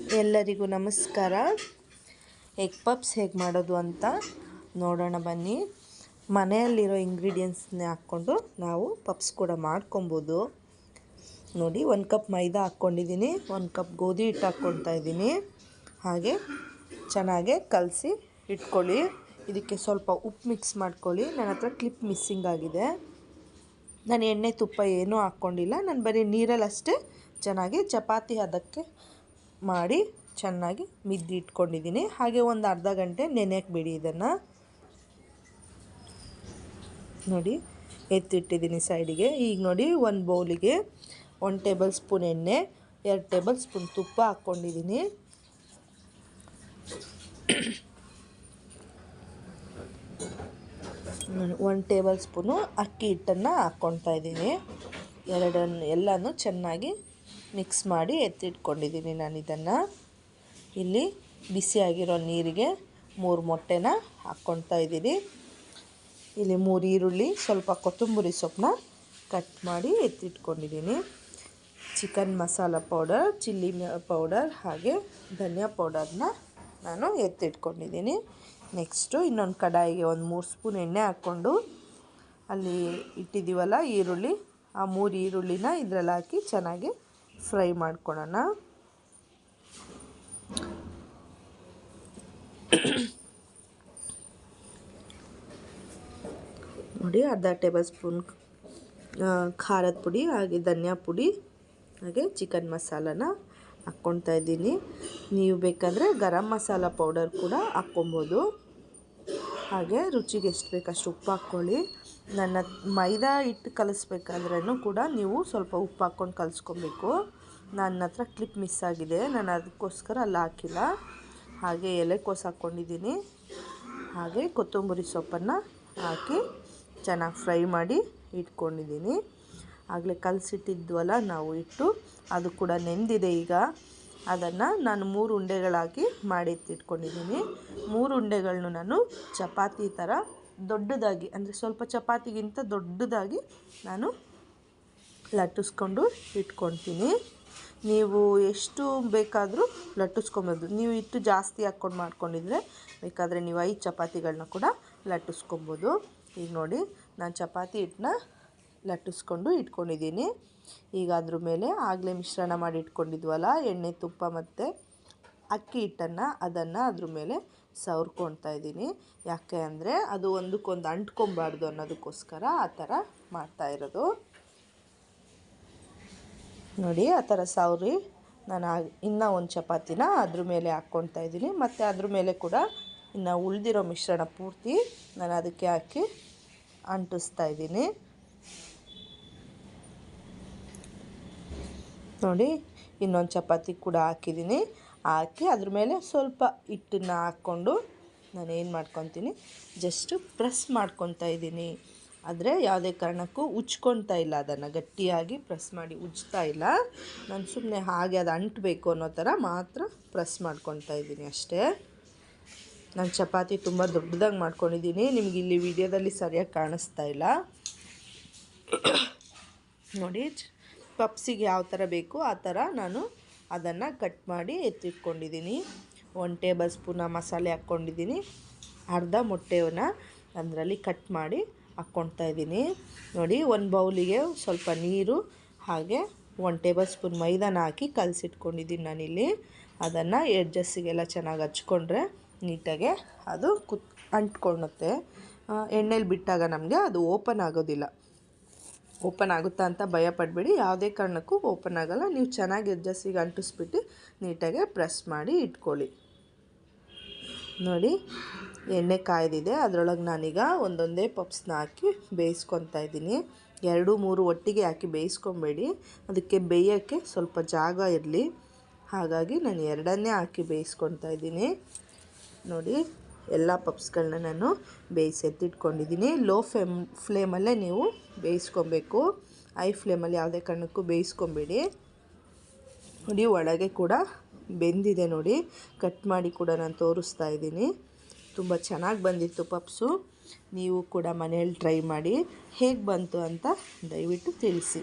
ಎಲ್ಲರಿಗೂ ನಮಸ್ಕಾರ. Egg puffs ಹೇಗೆ ಮಾಡೋದು ಅಂತ ನೋಡೋಣ ಬನ್ನಿ. ಮನೆಯಲ್ಲಿರೋ ಇಂಗ್ರೀಡಿಯೆಂಟ್ಸ್ನೇ ಹಾಕ್ಕೊಂಡು ನಾವು ಪಪ್ಸ್ ಕೂಡ ಮಾಡ್ಕೊಬೋದು. ನೋಡಿ, 1 ಕಪ್ ಮೈದಾ ಹಾಕ್ಕೊಂಡಿದ್ದೀನಿ, 1 ಕಪ್ ಗೋಧಿ ಹಿಟ್ಟು ಹಾಕ್ಕೊಳ್ತಾ ಇದ್ದೀನಿ. ಹಾಗೆ ಚೆನ್ನಾಗೆ ಕಲಸಿ ಇಟ್ಕೊಳ್ಳಿ. ಇದಕ್ಕೆ ಸ್ವಲ್ಪ ಉಪ್ಪು ಮಿಕ್ಸ್ ಮಾಡ್ಕೊಳ್ಳಿ. ನನ್ನ ಹತ್ರ ಕ್ಲಿಪ್ ಮಿಸ್ಸಿಂಗ್ ಆಗಿದೆ. ನಾನು ಎಣ್ಣೆ ತುಪ್ಪ ಏನೂ ಹಾಕ್ಕೊಂಡಿಲ್ಲ, ನಾನು ಬರೀ ನೀರಲ್ಲಿ ಅಷ್ಟೇ ಚೆನ್ನಾಗಿ ಚಪಾತಿ ಹದಕ್ಕೆ ಮಾಡಿ ಚೆನ್ನಾಗಿ ಮಿದ್ದಿ ಇಟ್ಕೊಂಡಿದ್ದೀನಿ. ಹಾಗೆ ಒಂದು ಅರ್ಧ ಗಂಟೆ ನೆನೆಯಕ್ಕೆ ಬಿಡಿ. ಇದನ್ನು ನೋಡಿ ಎತ್ತಿಟ್ಟಿದ್ದೀನಿ ಸೈಡಿಗೆ. ಈಗ ನೋಡಿ, ಒಂದು ಬೌಲಿಗೆ 1 ಟೇಬಲ್ ಸ್ಪೂನ್ ಎಣ್ಣೆ, 2 ಟೇಬಲ್ ಸ್ಪೂನ್ ತುಪ್ಪ ಹಾಕ್ಕೊಂಡಿದ್ದೀನಿ. ಒಂದು ಟೇಬಲ್ ಸ್ಪೂನು ಅಕ್ಕಿ ಹಿಟ್ಟನ್ನು ಹಾಕ್ಕೊಳ್ತಾ ಇದ್ದೀನಿ. ಎಲ್ಲನೂ ಚೆನ್ನಾಗಿ ಮಿಕ್ಸ್ ಮಾಡಿ ಎತ್ತಿಟ್ಕೊಂಡಿದ್ದೀನಿ. ನಾನು ಇದನ್ನು ಇಲ್ಲಿ ಬಿಸಿಯಾಗಿರೋ ನೀರಿಗೆ 3 ಮೊಟ್ಟೆನ ಹಾಕ್ಕೊಳ್ತಾ ಇದ್ದೀನಿ. ಇಲ್ಲಿ 3 ಈರುಳ್ಳಿ, ಸ್ವಲ್ಪ ಕೊತ್ತಂಬರಿ ಸೊಪ್ಪನ್ನ ಕಟ್ ಮಾಡಿ ಎತ್ತಿಟ್ಕೊಂಡಿದ್ದೀನಿ. Chicken masala powder, chilli powder ಹಾಗೆ ಧನಿಯಾ ಪೌಡರ್ನ ನಾನು ಎತ್ತಿಟ್ಕೊಂಡಿದ್ದೀನಿ. ನೆಕ್ಸ್ಟು ಇನ್ನೊಂದು ಕಡಾಯಿಗೆ ಒಂದು 3 ಸ್ಪೂನ್ ಎಣ್ಣೆ ಹಾಕ್ಕೊಂಡು ಅಲ್ಲಿ ಇಟ್ಟಿದ್ದೀವಲ್ಲ ಈರುಳ್ಳಿ, ಆ 3 ಈರುಳ್ಳಿನ ಇದರಲ್ಲಿ ಹಾಕಿ ಚೆನ್ನಾಗಿ ಫ್ರೈ ಮಾಡ್ಕೊಳ್ಳೋಣ. ನೋಡಿ, ಅರ್ಧ ಟೇಬಲ್ ಸ್ಪೂನ್ ಖಾರದ ಪುಡಿ ಹಾಗೆ ಧನಿಯಾ ಪುಡಿ ಹಾಗೆ ಚಿಕನ್ ಮಸಾಲನ ಹಾಕ್ಕೊಳ್ತಾ ಇದ್ದೀನಿ. ನೀವು ಬೇಕಾದರೆ ಗರಂ ಮಸಾಲ ಪೌಡರ್ ಕೂಡ ಹಾಕ್ಕೊಬೋದು. ಹಾಗೆ ರುಚಿಗೆ ಎಷ್ಟು ಬೇಕಷ್ಟು ಉಪ್ಪು ಹಾಕ್ಕೊಳ್ಳಿ. ನನ್ನ ಮೈದಾ ಹಿಟ್ಟು ಕಲಿಸ್ಬೇಕಾದ್ರೂ ಕೂಡ ನೀವು ಸ್ವಲ್ಪ ಉಪ್ಪು ಹಾಕ್ಕೊಂಡು ಕಲಿಸ್ಕೊಬೇಕು. ನನ್ನ ಹತ್ರ ಕ್ಲಿಪ್ ಮಿಸ್ ಆಗಿದೆ, ನಾನು ಅದಕ್ಕೋಸ್ಕರ ಅಲ್ಲಿ ಹಾಕಿಲ್ಲ. ಹಾಗೆ ಎಲೆಕೋಸು ಹಾಕ್ಕೊಂಡಿದ್ದೀನಿ. ಹಾಗೆ ಕೊತ್ತಂಬರಿ ಸೊಪ್ಪನ್ನು ಹಾಕಿ ಚೆನ್ನಾಗಿ ಫ್ರೈ ಮಾಡಿ ಇಟ್ಕೊಂಡಿದ್ದೀನಿ. ಆಗಲೇ ಕಲಸಿಟ್ಟಿದ್ವಲ್ಲ ನಾವು ಹಿಟ್ಟು, ಅದು ಕೂಡ ನೆಂದಿದೆ. ಈಗ ಅದನ್ನು ನಾನು 3 ಉಂಡೆಗಳಾಗಿ ಮಾಡಿ ಎತ್ತಿಟ್ಕೊಂಡಿದ್ದೀನಿ. 3 ಉಂಡೆಗಳನ್ನು ನಾನು ಚಪಾತಿ ಥರ ದೊಡ್ಡದಾಗಿ, ಅಂದರೆ ಸ್ವಲ್ಪ ಚಪಾತಿಗಿಂತ ದೊಡ್ಡದಾಗಿ ನಾನು ಲಟ್ಟಿಸ್ಕೊಂಡು ಇಟ್ಕೊಳ್ತೀನಿ. ನೀವು ಎಷ್ಟು ಬೇಕಾದರೂ ಲಟ್ಟಿಸ್ಕೊಬೋದು. ನೀವು ಹಿಟ್ಟು ಜಾಸ್ತಿ ಹಾಕ್ಕೊಂಡು ಮಾಡ್ಕೊಂಡಿದ್ರೆ ಬೇಕಾದರೆ ನೀವು 5 ಚಪಾತಿಗಳನ್ನ ಕೂಡ ಲಟ್ಟಿಸ್ಕೊಬೋದು. ಈಗ ನೋಡಿ, ನಾನು ಚಪಾತಿ ಹಿಟ್ಟನ್ನ ಲಟ್ಟಿಸ್ಕೊಂಡು ಇಟ್ಕೊಂಡಿದ್ದೀನಿ. ಈಗ ಅದ್ರ ಮೇಲೆ ಆಗಲೇ ಮಿಶ್ರಣ ಮಾಡಿ ಇಟ್ಕೊಂಡಿದ್ವಲ್ಲ ಎಣ್ಣೆ, ತುಪ್ಪ ಮತ್ತು ಅಕ್ಕಿ ಹಿಟ್ಟನ್ನು, ಅದನ್ನು ಅದ್ರ ಮೇಲೆ ಸವರ್ಕೊಳ್ತಾ ಇದ್ದೀನಿ. ಯಾಕೆ ಅಂದರೆ ಅದು ಒಂದಕ್ಕೊಂದು ಅಂಟ್ಕೊಬಾರ್ದು ಅನ್ನೋದಕ್ಕೋಸ್ಕರ ಆ ಥರ ಮಾಡ್ತಾಯಿರೋದು. ನೋಡಿ, ಆ ಥರ ಸವರಿ ನಾನು ಇನ್ನೂ ಒಂದು ಚಪಾತಿನ ಅದ್ರ ಮೇಲೆ ಹಾಕ್ಕೊಳ್ತಾ ಇದ್ದೀನಿ. ಮತ್ತು ಅದ್ರ ಮೇಲೆ ಕೂಡ ಇನ್ನು ಉಳಿದಿರೋ ಮಿಶ್ರಣ ಪೂರ್ತಿ ನಾನು ಅದಕ್ಕೆ ಹಾಕಿ ಅಂಟಿಸ್ತಾ ಇದ್ದೀನಿ. ನೋಡಿ, ಇನ್ನೊಂದು ಚಪಾತಿ ಕೂಡ ಹಾಕಿದ್ದೀನಿ. ಹಾಕಿ ಅದ್ರ ಮೇಲೆ ಸ್ವಲ್ಪ ಹಿಟ್ಟನ್ನು ಹಾಕ್ಕೊಂಡು ನಾನು ಏನು ಮಾಡ್ಕೊತೀನಿ, ಜಸ್ಟ್ ಪ್ರೆಸ್ ಮಾಡ್ಕೊತಾ ಇದ್ದೀನಿ. ಆದರೆ ಯಾವುದೇ ಕಾರಣಕ್ಕೂ ಉಜ್ಕೊಳ್ತಾ ಇಲ್ಲ, ಅದನ್ನು ಗಟ್ಟಿಯಾಗಿ ಪ್ರೆಸ್ ಮಾಡಿ ಉಜ್ತಾ ಇಲ್ಲ. ನಾನು ಸುಮ್ಮನೆ ಹಾಗೆ ಅದು ಅಂಟಬೇಕು ಅನ್ನೋ ಥರ ಮಾತ್ರ ಪ್ರೆಸ್ ಮಾಡ್ಕೊತಾ ಇದ್ದೀನಿ ಅಷ್ಟೇ. ನಾನು ಚಪಾತಿ ತುಂಬ ದೊಡ್ಡದಾಗಿ ಮಾಡ್ಕೊಂಡಿದ್ದೀನಿ. ನಿಮ್ಗೆ ಇಲ್ಲಿ ವಿಡಿಯೋದಲ್ಲಿ ಸರಿಯಾಗಿ ಕಾಣಿಸ್ತಾ ಇಲ್ಲ. ನೋಡಿ, ಪಪ್ಸಿಗೆ ಯಾವ ಥರ ಬೇಕು ಆ ಥರ ನಾನು ಅದನ್ನು ಕಟ್ ಮಾಡಿ ಎತ್ತಿಟ್ಕೊಂಡಿದ್ದೀನಿ. 1 ಟೇಬಲ್ ಸ್ಪೂನ ಮಸಾಲೆ ಹಾಕ್ಕೊಂಡಿದ್ದೀನಿ. ಅರ್ಧ ಮೊಟ್ಟೆಯನ್ನು ಅದರಲ್ಲಿ ಕಟ್ ಮಾಡಿ ಹಾಕ್ಕೊಳ್ತಾ ಇದ್ದೀನಿ. ನೋಡಿ, ಒಂದು ಬೌಲಿಗೆ ಸ್ವಲ್ಪ ನೀರು ಹಾಗೆ 1 ಟೇಬಲ್ ಸ್ಪೂನ್ ಮೈದಾನ ಹಾಕಿ ಕಲಸಿಟ್ಕೊಂಡಿದ್ದೀನಿ ನಾನಿಲ್ಲಿ. ಅದನ್ನು ಎಡ್ಜಸ್ಸಿಗೆಲ್ಲ ಚೆನ್ನಾಗಿ ಹಚ್ಕೊಂಡ್ರೆ ನೀಟಾಗೆ ಅದು ಅಂಟ್ಕೊಳ್ಳುತ್ತೆ. ಎಣ್ಣೆಲಿ ಬಿಟ್ಟಾಗ ನಮಗೆ ಅದು ಓಪನ್ ಆಗೋದಿಲ್ಲ. ಓಪನ್ ಆಗುತ್ತಾ ಅಂತ ಭಯ ಪಡಬೇಡಿ, ಯಾವುದೇ ಕಾರಣಕ್ಕೂ ಓಪನ್ ಆಗೋಲ್ಲ. ನೀವು ಚೆನ್ನಾಗಿ ಎಡ್ಜಸ್ಸಿಗೆ ಅಂಟಿಸ್ಬಿಟ್ಟು ನೀಟಾಗೆ ಪ್ರೆಸ್ ಮಾಡಿ ಇಟ್ಕೊಳ್ಳಿ. ನೋಡಿ, ಎಣ್ಣೆ ಕಾಯ್ದಿದೆ. ಅದರೊಳಗೆ ನಾನೀಗ ಒಂದೊಂದೇ ಪಪ್ಸ್ನ ಹಾಕಿ ಬೇಯಿಸ್ಕೊತಾ ಇದ್ದೀನಿ. 2-3 ಒಟ್ಟಿಗೆ ಹಾಕಿ ಬೇಯಿಸ್ಕೊಬೇಡಿ, ಅದಕ್ಕೆ ಬೇಯೋಕ್ಕೆ ಸ್ವಲ್ಪ ಜಾಗ ಇರಲಿ. ಹಾಗಾಗಿ ನಾನು 2ಅನ್ನೇ ಹಾಕಿ ಬೇಯಿಸ್ಕೊತಾ ಇದ್ದೀನಿ. ನೋಡಿ, ಎಲ್ಲ ಪಪ್ಸ್ಗಳನ್ನ ನಾನು ಬೇಯಿಸಿ ಎತ್ತಿಟ್ಕೊಂಡಿದ್ದೀನಿ. ಲೋ ಫ್ಲೇಮಲ್ಲೇ ನೀವು ಬೇಯಿಸ್ಕೊಬೇಕು, ಹೈ ಫ್ಲೇಮಲ್ಲಿ ಯಾವುದೇ ಕಾರಣಕ್ಕೂ ಬೇಯಿಸ್ಕೊಬೇಡಿ. ನೋಡಿ, ಒಳಗೆ ಕೂಡ ಬೆಂದಿದೆ. ನೋಡಿ, ಕಟ್ ಮಾಡಿ ಕೂಡ ನಾನು ತೋರಿಸ್ತಾ ಇದ್ದೀನಿ. ತುಂಬ ಚೆನ್ನಾಗಿ ಬಂದಿತ್ತು ಪಪ್ಸು. ನೀವು ಕೂಡ ಮನೆಯಲ್ಲಿ ಟ್ರೈ ಮಾಡಿ ಹೇಗೆ ಬಂತು ಅಂತ ದಯವಿಟ್ಟು ತಿಳಿಸಿ.